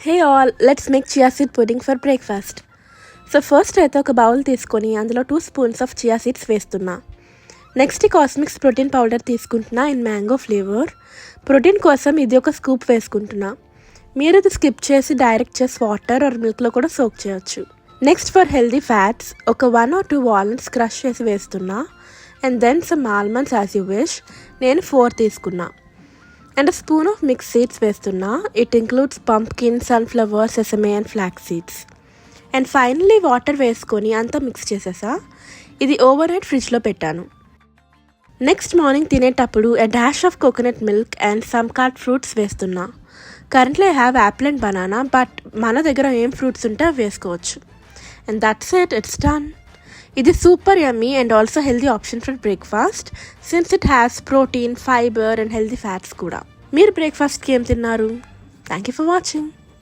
Hey all, let's make chia seed pudding for breakfast. So first అయితే ఒక bowl తీసుకొని అందులో 2 స్పూన్స్ ఆఫ్ చియా సీడ్స్ వేస్తున్నా. Next కాస్మిక్స్ protein powder తీసుకుంటున్నా in mango flavour. Protein కోసం ఇది ఒక స్కూప్ వేసుకుంటున్నా. మీరు ఇది స్కిప్ చేసి డైరెక్ట్ చేసి వాటర్ ఆర్ మిల్క్లో కూడా సోక్ చేయొచ్చు. నెక్స్ట్ ఫర్ హెల్దీ ఫ్యాట్స్ ఒక 1 or 2 వాల్నట్స్ క్రష్ చేసి వేస్తున్నా. And then some almonds as you wish. నేను 4 తీసుకున్నా. And a spoon of mixed seeds వేస్తున్నా. It includes pumpkin, sunflower, sesame and flax seeds. And finally water వేసుకొని అంతా mix చేసేసా. ఇది ఓవర్ నైట్ ఫ్రిడ్జ్లో పెట్టాను. నెక్స్ట్ మార్నింగ్ తినేటప్పుడు a dash of coconut milk and some cut fruits వేస్తున్నా. Currently I have apple and banana, but మన దగ్గర ఏం ఫ్రూట్స్ ఉంటే అవి వేసుకోవచ్చు. And that's it's done. ఇది super yummy and also healthy option for breakfast since it has protein, fibre and healthy fats కూడా. మీరు బ్రేక్ఫాస్ట్కి ఏం తిన్నారు? Thank you for watching.